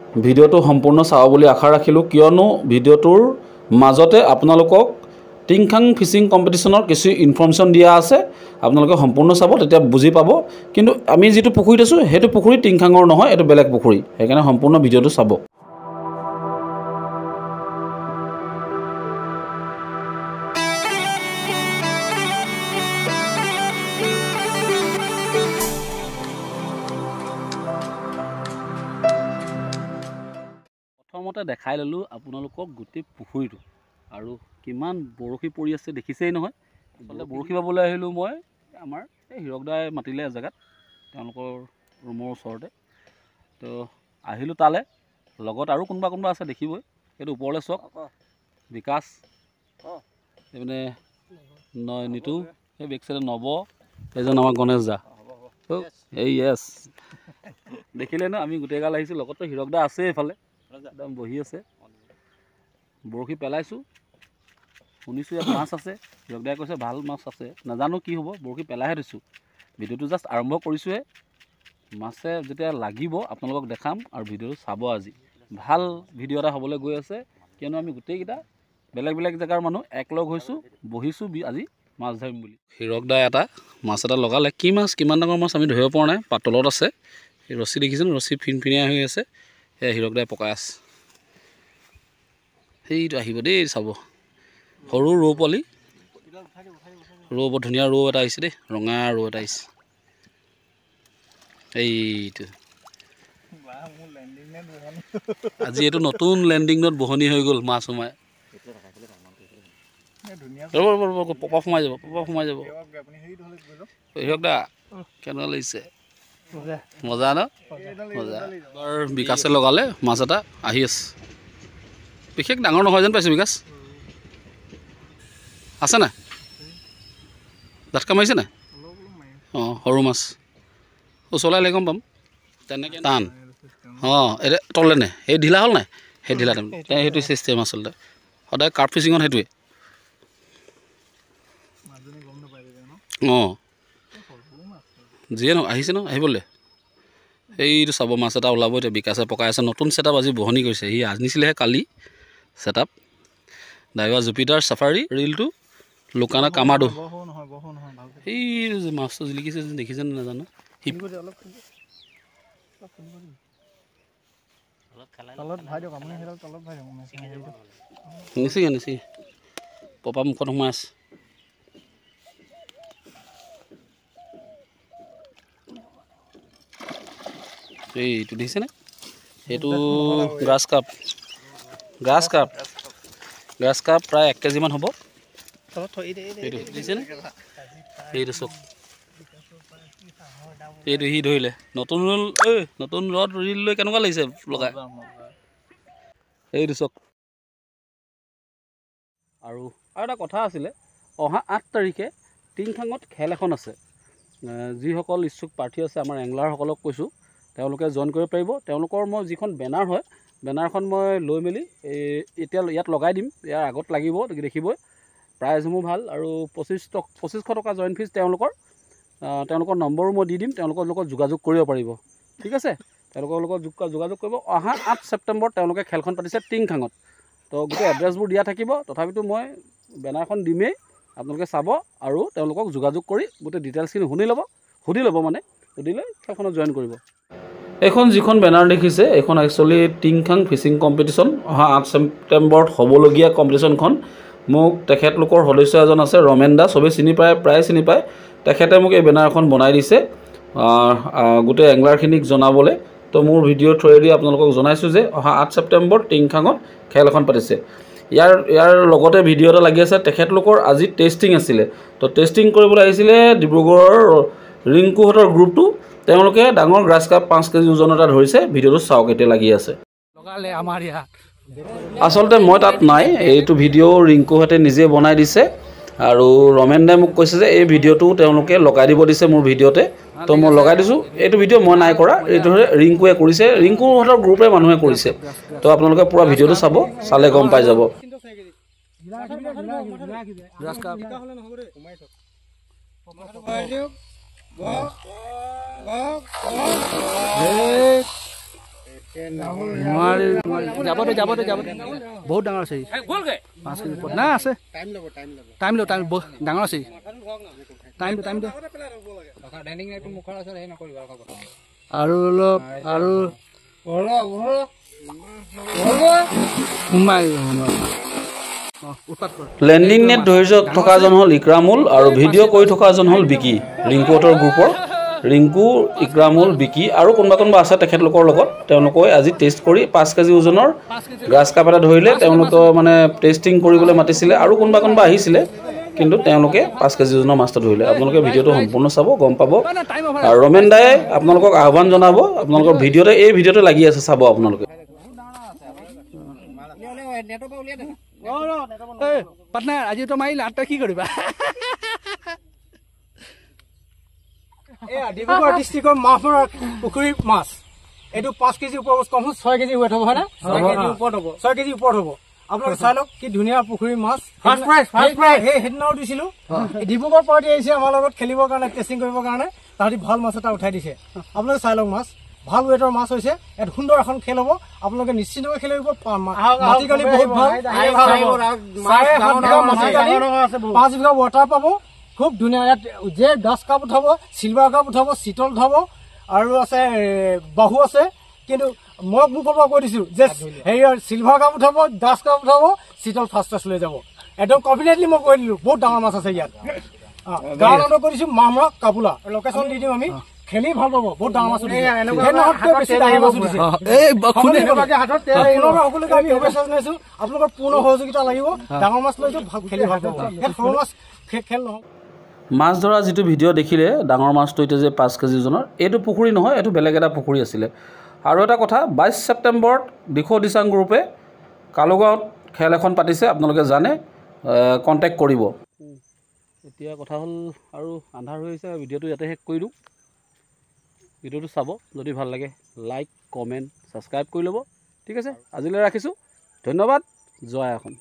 ভিডিঅ'টো সম্পূৰ্ণ চাব বুলি আশা ৰাখিলোঁ, কিয়নো ভিডিঅ'টোৰ মাজতে আপোনালোকক টিংখাং ফিচিং কম্পিটিশ্যনৰ কিছু ইনফৰ্মেশ্যন দিয়া আছে। আপোনালোকে সম্পূৰ্ণ চাব, তেতিয়া বুজি পাব। কিন্তু আমি যিটো পুখুৰীত আছোঁ সেইটো পুখুৰী টিংখাঙৰ নহয়, এইটো বেলেগ পুখুৰী। সেইকাৰণে সম্পূৰ্ণ ভিডিঅ'টো চাব। প্ৰথমতে দেখাই ল'লোঁ আপোনালোকক গোটেই পুখুৰীটো, আৰু কিমান বৰশী পৰি আছে দেখিছেই নহয়। আচলতে বৰশী বাবলৈ আহিলোঁ মই আমাৰ এই হীৰকদাই মাতিলে এজেগাত, তেওঁলোকৰ ৰুমৰ ওচৰতে। তো আহিলোঁ তালৈ, লগত আৰু কোনোবা কোনোবা আছে দেখিবই। সেইটো ওপৰলৈ চাওক, বিকাশ, এইপিনে নিতু, সেই বেক চাইডে নৱ, এইজন আমাৰ গণেশ দা। এই য়েছ, দেখিলে ন আমি গোটেইগাল আহিছোঁ। লগতো হীৰকদা আছে এইফালে, একদম বহি আছে। বৰশী পেলাইছোঁ, শুনিছোঁ ইয়াত মাছ আছে। হীৰকদাই কৈছে ভাল মাছ আছে, নাজানো কি হ'ব, বৰশী পেলাইহে থৈছোঁ। ভিডিঅ'টো জাষ্ট আৰম্ভ কৰিছোঁহে। মাছে যেতিয়া লাগিব আপোনালোকক দেখাম, আৰু ভিডিঅ'টো চাব। আজি ভাল ভিডিঅ' এটা হ'বলৈ গৈ আছে, কিয়নো আমি গোটেইকেইটা বেলেগ বেলেগ জেগাৰ মানুহ একলগ হৈছোঁ, বহিছোঁ আজি মাছ ধৰিম বুলি। হীৰকদাই এটা মাছ এটা লগালে। কি মাছ, কিমান ডাঙৰ মাছ আমি ধৰিব পৰা নাই, পাতলত আছে। এই ৰছী দেখিছেনে, ৰছী ফিনফিনীয়া হৈ আছে। সেয়া হীৰকদাই পকাই আছে। সেইটো আহিব দেই চাব, সৰু ৰৌ পোৱালি। ৰৌ বৰ ধুনীয়া ৰৌ এটা আহিছে দেই, ৰঙা ৰৌ এটা আহিছে। এইটো আজি এইটো নতুন লেণ্ডিঙত বহনি হৈ গ'ল, মাছ সোমাই। পপা সোমাই যাব, পপা সোমাই যাব। হীৰকদা কেনেকুৱা লাগিছে? মজা ন, মজা। বিকাশে লগালে মাছ এটা, আহি আছে। বিশেষ ডাঙৰ নহয় যেন পাইছোঁ। বিকাশ আছে নাই, জাতকা মাৰিছে নাই? অঁ, সৰু মাছ ওচৰলৈ আহিলে গম পাম। তেনেকৈ টান, অঁ, এতিয়া তললে নে, সেই ঢিলা হ'ল নাই, সেই ঢিলা সেইটো চিষ্টেম আচলতে সদায় কাৰ্প ফিচিঙত সেইটোৱে। অঁ, যিয়ে ন আহিছে ন, আহিবলৈ সেইটো চাব। মাছ এটা ওলাব এতিয়া। বিকাশে পকাই আছে, নতুন ছেটআপ আজি বহনি কৰিছে। সি আনিছিলেহে কালি ছেটআপ, ডাইভাৰ জুপিটাৰ চাফাৰী ৰিলটো লোকানা কামাডো। সেই মাছটো জিলিকিছে দেখিছেনে নাজানো। নিচিগে নিচিগে পপা মুখত সোমাই আছে। এইটো দেখিছেনে, সেইটো grass cup. Grass cup, grass cup প্ৰায় 1 কেজিমান হ'ব। এইটো দেখিছেনে, সেইটো চক, এইটো সি ধৰিলে। নতুন ৰোল, নতুন ৰদ ৰিল লৈ কেনেকুৱা লাগিছে লগাই, এইটো চক। আৰু এটা কথা আছিলে, অহা 8 তাৰিখে টিংখাঙত খেল এখন আছে। যিসকল ইচ্ছুক প্ৰাৰ্থী আছে, আমাৰ এংলাৰসকলক কৈছোঁ, তেওঁলোকে জইন কৰিব পাৰিব। তেওঁলোকৰ মই যিখন বেনাৰ হয়, বেনাৰখন মই লৈ মেলি এতিয়া ইয়াত লগাই দিম। ইয়াৰ আগত লাগিব, দেখিবই। প্ৰাইজসমূহ ভাল, আৰু 2500 টকা জইন ফিজ তেওঁলোকৰ। তেওঁলোকৰ নম্বৰো মই দি দিম, তেওঁলোকৰ লগত যোগাযোগ কৰিব পাৰিব। ঠিক আছে, তেওঁলোকৰ লগত যোগাযোগ কৰিব। অহা 8 ছেপ্টেম্বৰত তেওঁলোকে খেলখন পাতিছে টিংখাঙত। তো গোটেই এড্ৰেছবোৰ দিয়া থাকিব। তথাপিতো মই বেনাৰখন দিমেই, আপোনালোকে চাব, আৰু তেওঁলোকক যোগাযোগ কৰি গোটেই ডিটেইলছখিনি সুধি ল'ব মানে, সুধি লৈ খেলখনত জইন কৰিব। এইখন যিখন বেনাৰ দেখিছে, এইখন একচুৱেলি টিংখাং ফিচিং কম্পিটিশ্যন। অহা 8 ছেপ্টেম্বৰত হ'বলগীয়া কম্পিটিশ্যনখন মোক তেখেতলোকৰ সদস্য এজন আছে, ৰমেন দা, চবেই চিনি পায়, প্ৰায় চিনি পায়। তেখেতে মোক এই বেনাৰখন বনাই দিছে গোটেই এংলাৰখিনিক জনাবলৈ। তো মোৰ ভিডিঅ'ৰ থ্ৰুৱেদি আপোনালোকক জনাইছোঁ যে অহা 8 ছেপ্টেম্বৰত টিংখাঙত খেল এখন পাতিছে। ইয়াৰ লগতে ভিডিঅ' এটা লাগি আছে। তেখেতলোকৰ আজি টেষ্টিং আছিলে, তো টেষ্টিং কৰিবলৈ আহিছিলে ডিব্ৰুগড়ৰ ৰিংকুহঁতৰ গ্ৰুপটো। তেওঁলোকে ডাঙৰ গ্ৰাছ কাপ 5 কেজি ওজন এটা ধৰিছে। ভিডিঅ'টো চাওক, এতিয়া লাগি আছে। আচলতে মই তাত নাই, এইটো ভিডিঅ' ৰিংকুহঁতে নিজে বনাই দিছে। আৰু ৰমেন দাই মোক কৈছে যে এই ভিডিঅ'টো তেওঁলোকে লগাই দিব দিছে মোৰ ভিডিঅ'তে। তো মই লগাই দিছোঁ। এইটো ভিডিঅ' মই নাই কৰা, এইটো ৰিংকুৱে কৰিছে, ৰিংকুহঁতৰ গ্ৰুপে মানুহে কৰিছে। তো আপোনালোকে পূৰা ভিডিঅ'টো চাব, চালে গম পাই যাব। নোৱাৰি যাব দে বহুত ডাঙৰ আছে 5 কেজি ওপৰত নাই আছে টাইম ল ডাঙৰ আছে টাইম দে আৰু অলপ আৰু লেণ্ডিং নেট ধৈৰ্য থকাজন হ'ল ইক্ৰামুল আৰু ভিডিঅ' কৰি থকাজন হ'ল বিকি ৰিংকুহঁতৰ গ্ৰুপৰ ৰিংকু ইক্ৰামুল বিকি আৰু কোনোবা আছে তেখেতলোকৰ লগত তেওঁলোকে আজি টেষ্ট কৰি 5 কেজি ওজনৰ গ্ৰাছ কাপ এটা ধৰিলে তেওঁলোকে মানে টেষ্টিং কৰিবলৈ মাতিছিলে আৰু কোনোবা আহিছিলে কিন্তু তেওঁলোকে 5 কেজি ওজনৰ মাছটো ধৰিলে আপোনালোকে ভিডিঅ'টো সম্পূৰ্ণ চাব গম পাব আৰু ৰমেন দায়ে আপোনালোকক আহ্বান জনাব আপোনালোকৰ ভিডিঅ'তে এই ভিডিঅ'তে লাগি আছে চাব আপোনালোকে পাৰ্টনাৰ আজি তো মাৰিলা তই কি কৰিবা ডিব্ৰুগড় ডিষ্ট্ৰিক্টৰ মাছমৰা পুখুৰী মাছ এইটো 5 কেজি ওপৰত কম 6 কেজি ৱেট হ'ব হয় না 6 কেজি ওপৰত হ'ব আপোনালোকে চাই লওক কি ধুনীয়া পুখুৰী মাছ ফাৰ্ষ্ট প্ৰাইজ সেইদিনাও দিছিলো ডিব্ৰুগড় পাৰ্টি আহিছে আমাৰ লগত খেলিবৰ কাৰণে টেষ্টিং কৰিবৰ কাৰণে তাহাঁতি ভাল মাছ এটা উঠাই দিছে আপোনালোকে চাই লওক মাছ ভাল ৱেটৰ মাছ হৈছে ইয়াত সুন্দৰ এখন খেল হ'ব আপোনালোকে নিশ্চিতভাৱে খেলিব মাটিকালি বহুত ভাল 5 বিঘা ৱাটাৰ পাব খুব ধুনীয়া ইয়াত যে গ্ৰাছ কাপ উঠাব চিলভাৰ কাপ উঠাব চিতল উঠাব আৰু আছে বাহু আছে কিন্তু মই মুখৰ পৰা কৈ দিছো যে হেৰিয়ৰ চিলভাৰ কাপ উঠাব গ্ৰাছ কাপ উঠাব চিতল ফাৰ্ষ্ট লৈ যাব একদম কনফিডেণ্টলি মই কৈ দিলো বহুত ডাঙৰ মাছ আছে ইয়াত গাঁৱৰ অৰ্ডাৰ কৰিছো মামৰা কাপুলা লোকেশ্যন দি দিম আমি খেলি ভাল পাব বহুত ডাঙৰ মাছ উঠিছে আমি শুভেচ্ছা জনাইছো আপোনালোকৰ পূৰ্ণ সহযোগিতা লাগিব ডাঙৰ মাছ লৈছো খেলি ভাল পাব সৰু মাছ খেল নহয় মাছ ধৰা যিটো ভিডিঅ' দেখিলে ডাঙৰ মাছটো এতিয়া যে 5 কেজি ওজনৰ এইটো পুখুৰী নহয় এইটো বেলেগ এটা পুখুৰী আছিলে আৰু এটা কথা 22 ছেপ্টেম্বৰত দিখৌ দিচাং গ্ৰুপে কালুগাঁৱত খেল এখন পাতিছে আপোনালোকে জানে কণ্টেক্ট কৰিব এতিয়া কথা হ'ল আৰু আন্ধাৰ হৈ আছে ভিডিঅ'টো ইয়াতে শেষ কৰি দিওঁ ভিডিঅ'টো চাব যদি ভাল লাগে লাইক কমেণ্ট ছাবস্ক্ৰাইব কৰি ল'ব ঠিক আছে আজিলৈ ৰাখিছোঁ ধন্যবাদ জয় আসন